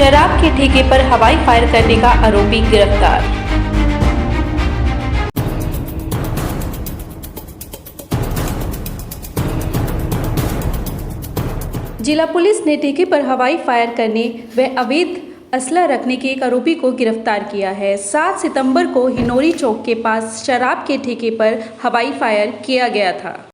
शराब के ठेके पर हवाई फायर करने का आरोपी गिरफ्तार। जिला पुलिस ने ठेके पर हवाई फायर करने व अवैध असला रखने के एक आरोपी को गिरफ्तार किया है। 7 सितंबर को हिनोरी चौक के पास शराब के ठेके पर हवाई फायर किया गया था।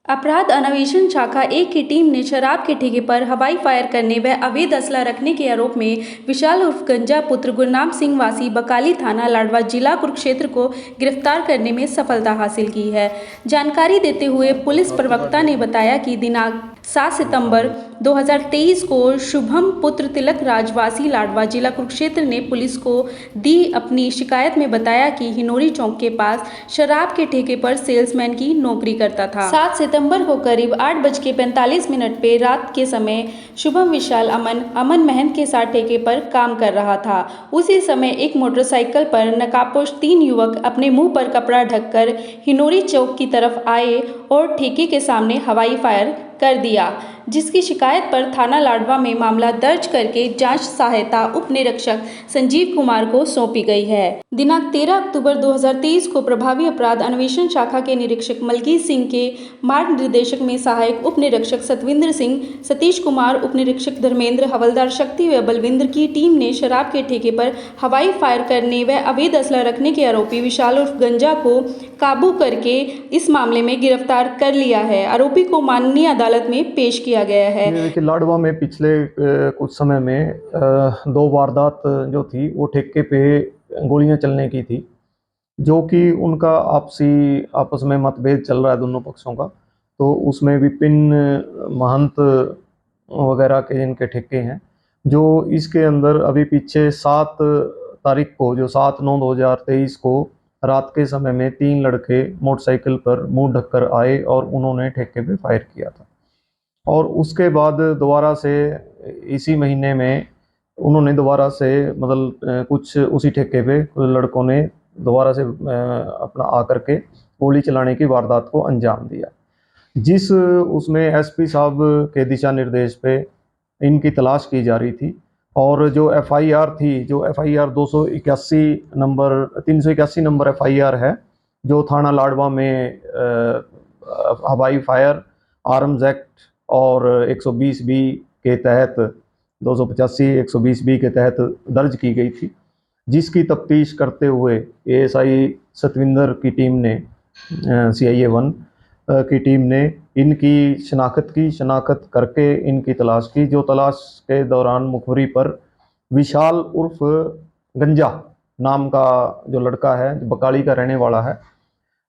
अपराध अन्वेषण शाखा 1 की टीम ने शराब के ठेके पर हवाई फायर करने व अवैध असला रखने के आरोप में विशाल उर्फ गंजा पुत्र गुरनाम सिंह वासी बकाली थाना लाडवा जिला कुरुक्षेत्र को गिरफ्तार करने में सफलता हासिल की है। जानकारी देते हुए पुलिस प्रवक्ता ने बताया कि दिनांक 7 सितंबर 2023 को शुभम पुत्र तिलक राजवासी लाडवा जिला कुरुक्षेत्र ने पुलिस को दी अपनी शिकायत में बताया कि हिनोरी चौक के पास शराब के ठेके पर सेल्समैन की नौकरी करता था। 7 सितंबर को करीब 8:45 पे रात के समय शुभम विशाल अमन महंत के साथ ठेके पर काम कर रहा था। उसी समय एक मोटरसाइकिल पर नकाबपोश 3 युवक अपने मुंह पर कपड़ा ढककर हिनोरी चौक की तरफ आए और ठेके के सामने हवाई फायर कर दिया, जिसकी शिकायत पर थाना लाडवा में मामला दर्ज करके जांच सहायता उप निरीक्षक संजीव कुमार को सौंपी गई है। दिनांक 13 अक्टूबर 2023 को प्रभावी अपराध अन्वेषण शाखा के निरीक्षक मलकीत सिंह के मार्गनिर्देशक में सहायक उप निरीक्षक सतविंद्र सिंह, सतीश कुमार, उप निरीक्षक धर्मेंद्र, हवलदार शक्ति व बलविंद्र की टीम ने शराब के ठेके पर हवाई फायर करने व अवैध असला रखने के आरोपी विशाल उर्फ गंजा को काबू करके इस मामले में गिरफ्तार कर लिया है। आरोपी को माननीय अदालत में पेश किया गया है। देखिए, लाडवा में पिछले कुछ समय में 2 वारदात जो थी वो ठेके पे गोलियां चलने की थी, जो कि उनका आपस में मतभेद चल रहा है दोनों पक्षों का। तो उसमें विपिन महंत वगैरह के इनके ठेके हैं, जो इसके अंदर अभी पीछे 7 तारीख को, जो 7/9/2023 को रात के समय में 3 लड़के मोटरसाइकिल पर मुंह ढककर आए और उन्होंने ठेके पे फायर किया था। और उसके बाद दोबारा से इसी महीने में उन्होंने दोबारा से कुछ उसी ठेके पे लड़कों ने दोबारा से अपना आकर के गोली चलाने की वारदात को अंजाम दिया, जिस उसमें एसपी साहब के दिशा निर्देश पे इनकी तलाश की जा रही थी। और जो एफआईआर थी, जो एफआईआर 381 नंबर एफआईआर है, जो थाना लाडवा में हवाई फायर आर्म्स एक्ट और 120 बी के तहत 285 120 बी के तहत दर्ज की गई थी, जिसकी तफ्तीश करते हुए एएसआई सतविंदर की टीम ने CIA 1 की टीम ने इनकी शनाख्त करके इनकी तलाश की। जो तलाश के दौरान मुखबिरी पर विशाल उर्फ गंजा नाम का जो लड़का है, जो बकाली का रहने वाला है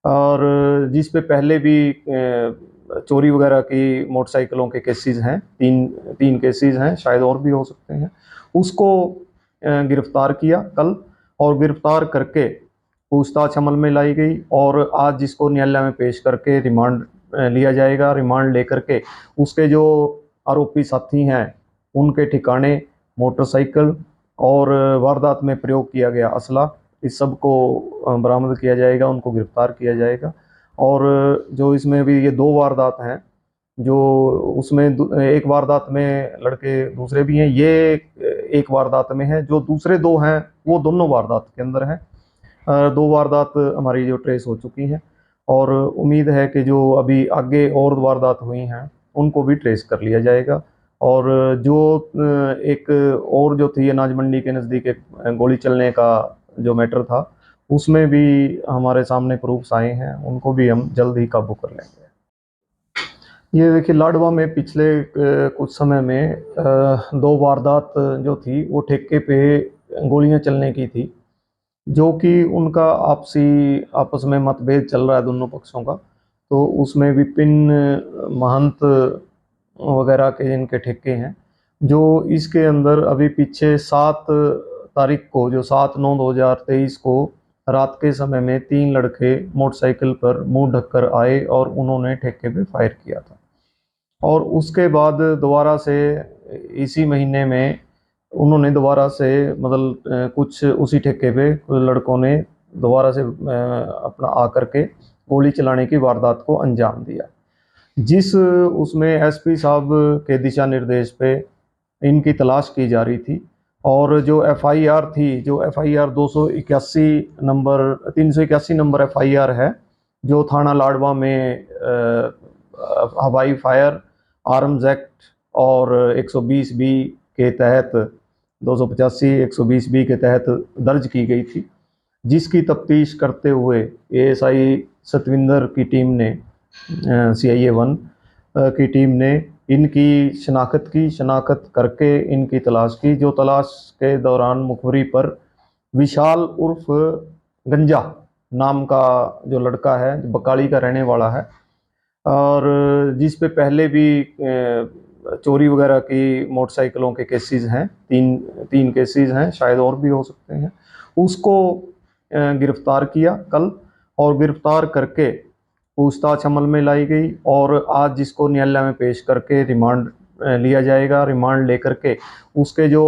और जिस पे पहले भी चोरी वगैरह की मोटरसाइकिलों के केसेस हैं, तीन केसेस हैं, शायद और भी हो सकते हैं, उसको गिरफ्तार किया कल। और गिरफ्तार करके पूछताछ अमल में लाई गई और आज जिसको न्यायालय में पेश करके रिमांड लिया जाएगा। रिमांड लेकर के उसके जो आरोपी साथी हैं उनके ठिकाने मोटरसाइकिल और वारदात में प्रयोग किया गया असला, इस सब को बरामद किया जाएगा, उनको गिरफ्तार किया जाएगा। और जो इसमें भी ये 2 वारदात हैं, जो उसमें एक वारदात में लड़के दूसरे भी हैं, ये एक वारदात में है, जो दूसरे 2 हैं वो दोनों वारदात के अंदर हैं। 2 वारदात हमारी जो ट्रेस हो चुकी हैं और उम्मीद है कि जो अभी आगे और वारदात हुई हैं उनको भी ट्रेस कर लिया जाएगा। और जो एक और जो थी अनाज मंडी के नज़दीक एक गोली चलने का जो मैटर था, उसमें भी हमारे सामने प्रूफ्स आए हैं, उनको भी हम जल्द ही काबू कर लेंगे। ये देखिए, लाडवा में पिछले कुछ समय में 2 वारदात जो थी वो ठेके पे गोलियां चलने की थी, जो कि उनका आपस में मतभेद चल रहा है दोनों पक्षों का। तो उसमें विपिन महंत वगैरह के इनके ठेके हैं, जो इसके अंदर अभी पीछे 7 तारीख को, जो 7/9/2023 को रात के समय में 3 लड़के मोटरसाइकिल पर मुंह ढककर आए और उन्होंने ठेके पे फायर किया था। और उसके बाद दोबारा से इसी महीने में उन्होंने दोबारा से कुछ उसी ठेके पे लड़कों ने दोबारा से अपना आकर के गोली चलाने की वारदात को अंजाम दिया, जिस उसमें एसपी साहब के दिशा निर्देश पे इनकी तलाश की जा रही थी। और जो एफआईआर थी, जो एफआईआर 281 नंबर 381 नंबर एफआईआर है, जो थाना लाडवा में हवाई फायर आर्म्स एक्ट और 120 बी के तहत 285 120 बी के तहत दर्ज की गई थी, जिसकी तफ्तीश करते हुए एएसआई सतविंदर की टीम ने सीआईए 1 की टीम ने इनकी शनाख्त करके इनकी तलाश की। जो तलाश के दौरान मुखबरी पर विशाल उर्फ गंजा नाम का जो लड़का है, जो बकाली का रहने वाला है और जिस पे पहले भी चोरी वगैरह की मोटरसाइकिलों के केसेस हैं, तीन केसेस हैं, शायद और भी हो सकते हैं, उसको गिरफ्तार किया कल और गिरफ्तार करके पूछताछ अमल में लाई गई और आज जिसको न्यायालय में पेश करके रिमांड लिया जाएगा। रिमांड लेकर के उसके जो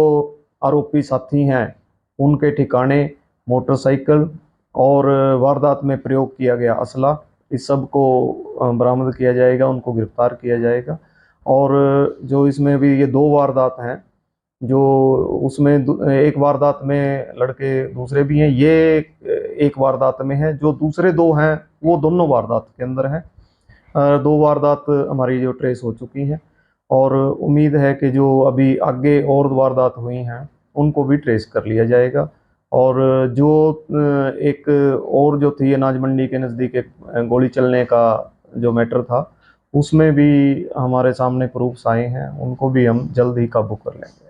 आरोपी साथी हैं उनके ठिकाने मोटरसाइकिल और वारदात में प्रयोग किया गया असला, इस सब को बरामद किया जाएगा, उनको गिरफ्तार किया जाएगा। और जो इसमें भी ये 2 वारदात हैं, जो उसमें एक वारदात में लड़के दूसरे भी हैं, ये एक वारदात में है, जो दूसरे 2 हैं वो दोनों वारदात के अंदर हैं। 2 वारदात हमारी जो ट्रेस हो चुकी हैं और उम्मीद है कि जो अभी आगे और वारदात हुई हैं उनको भी ट्रेस कर लिया जाएगा। और जो एक और जो थी अनाज मंडी के नज़दीक एक गोली चलने का जो मैटर था, उसमें भी हमारे सामने प्रूफ्स आए हैं, उनको भी हम जल्द ही काबू कर लेंगे।